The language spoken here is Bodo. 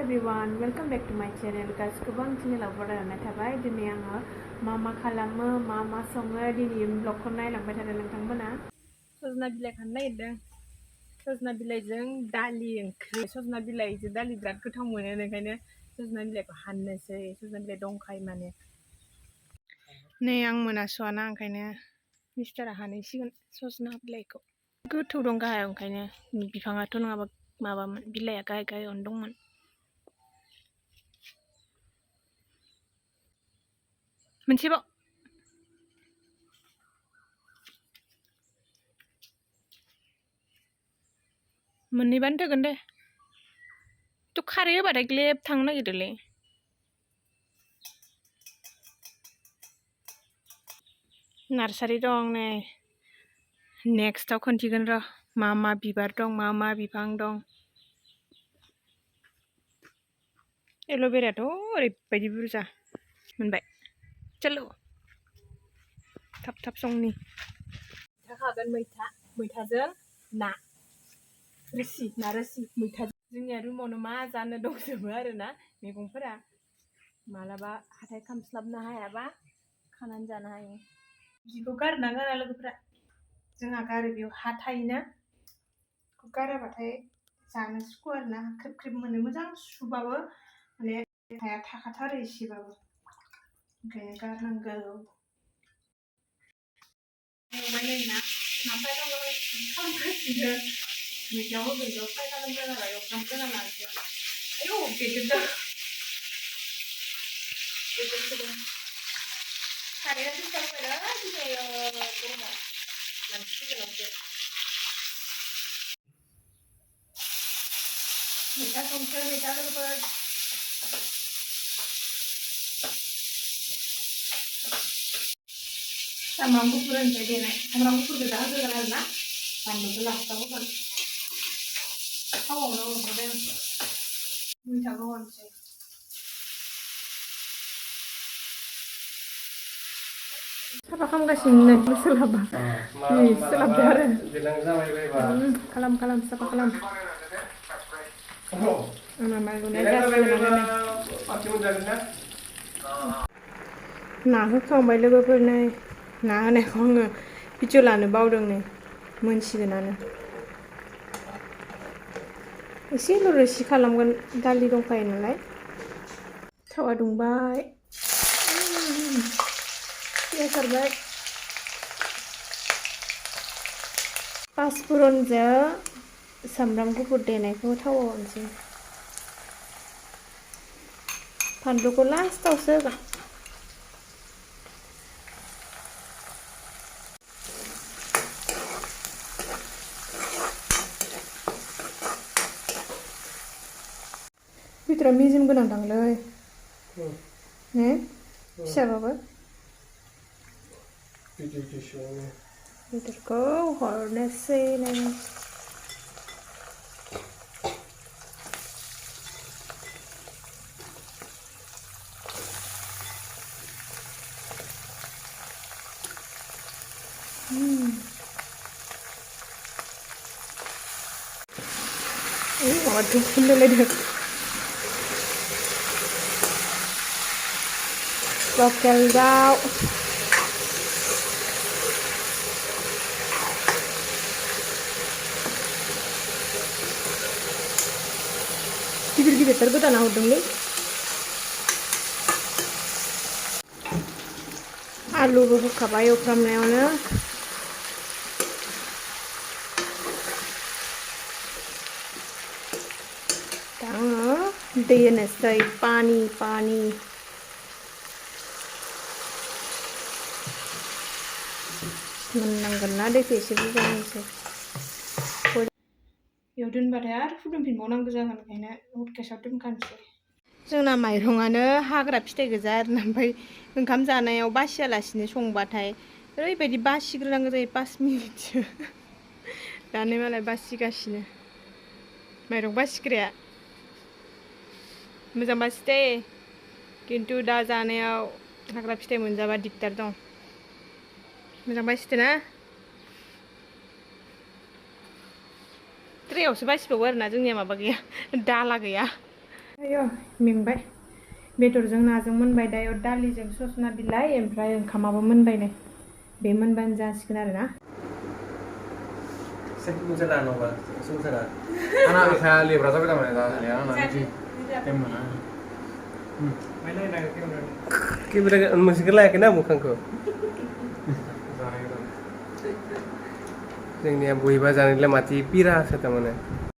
everyone, welcome back to my channel. Guys, गोबां चेनेलाव बरायनाय थाबाय दिनै आङो मा खालामो मा सङो दिनै ब्लगखौ नायलांबाय थादों नोंथांमोना। सजना बिलाइ खानो नागिरदों। सजना बिलाइजों दालि ओंख्रि। सजना बिलाइजों दालि बिराद गोथाव मोनो ओंखायनो सजना बिलाइखौ हाननोसै। सजना बिलाइ दंखायो माने। नै आं मोनास'आना ओंखायनो मिस्टारा हानैसिगोन सजना बिलाइखौ। गोथौ दं गाहायाव ओंखायनो बिफाङाथ' नङाबा माबामोन बिलाइया गाहायावनो दंमोन। मोनसेबाव मोननैबानो थोगोन दे। थ' खारै होबाथाय ग्लेब थांनो नागिरदोंलै। नार्सारि दं नै नेक्स्टआव खोन्थिगोन र' मा बिबार दं मा बिफां दं। एल'भेरायाथ' ओरैबायदि बुरजा मोनबाय। चलो थाब संनि। मैथा खागोन मैथाजों ना रोसि मैथाजों। जोंनिया रुमावनो मा जानो दंजोबो आरोना मैगंफोरा। मालाबा हाथाय खामस्लाबनो हायाबा खानानै जानो हायो। बिदिखौ गारना गारा लोगोफोरा जोंहा गारो बेयाव हा थायोना बेखौ गाराबाथाय जानो सुखुवा आरोना ख्रेब मोनो मोजां सुबाबो माने हाया थाखाथारो एसेबाबो ओंखायनो गारनांगौ। मैथायाव होगोन बेयाव फ्राय खालामग्रोना लाबाय एवफ्रामग्रोना लानोसै। आयौ बेदरदों खारैया बेसेबां होबाय दिनै गरमाव मानसिफोरनावसो। मैथा संसै मैथा लोगोफोर। सामब्राम गुफुर होनोसै देनाय सामब्राम गुफुर गोजा होगोन आरोना बानलुखौ लास्टाव होगोन। थावआवनो हरदों मैथाखौ हरनोसै। साफा खालामगासिनो सोलाबा सोलाबदो आरो खालाम साफा खालाम। ना होखांबाय लोगोफोर नै ना होनायखौ आङो भिडिअ लानो बावदों नै मोनसिगोनानो। एसेल' रोसि खालामगोन दालि दंखायो नालाय। थावा दुंबाय पियाज हरबाय। पासफुरनजों सामब्राम गुफुर देनायखौ थावाव होनोसै। फानलुखौ लास्टावसो होगोन। बेदरा मेजेम गोनां दांलै ने फिसाबाबो। बेदरखौ हरनोसै नै। माबा दुखुलायलायदों। लकेल दाउ गिदिर गोदाना हरदोंलै। आलुबो होखाबाय एवफ्रामनायावनो। दा आङो दै होनोसै पानि मोननांगोन ना दैखौ एसे बुरजा होनोसै। बेयाव दोनबाथाय आरो फुदुंफिनबावनांगौ जागोन ओंखायनो हटकेसआव दोनखानोसै। जोंना माइरङानो हाग्रा फिथाइ गोजा आरोना ओमफ्राय ओंखाम जानायाव बासियालासिनो संबाथाय ओरैबायदि बासिग्रोनांगौ जायो 5 मिनिटसो। दानो मालाय बासिगासिनो माइरं बासिग्राया। मोजां बासिदे खिन्थु दा जानायाव हाग्रा फिथाइ मोनजाबा दिगदार दं। मोजां बासिदो ना। ट्रेयावसो बासिबावो आरोना जोंनिया माबा गैया दाला गैया। ayo मेंबाय बेदरजों नाजों मोनबाय दायो दालिजों सजना बिलाइ ओमफ्राय ओंखामाबो मोनबाय नै बे मोनबानो जासिगोन आरो ना Sebenarnya nova, sebenarnya. Anak saya libra tapi tak mana dah, ya anak sih. Mana? Mana yang nak kemana? Kita musik lagi kena bukan ko. Yang ni abu iba jangan le mati pira seta mana.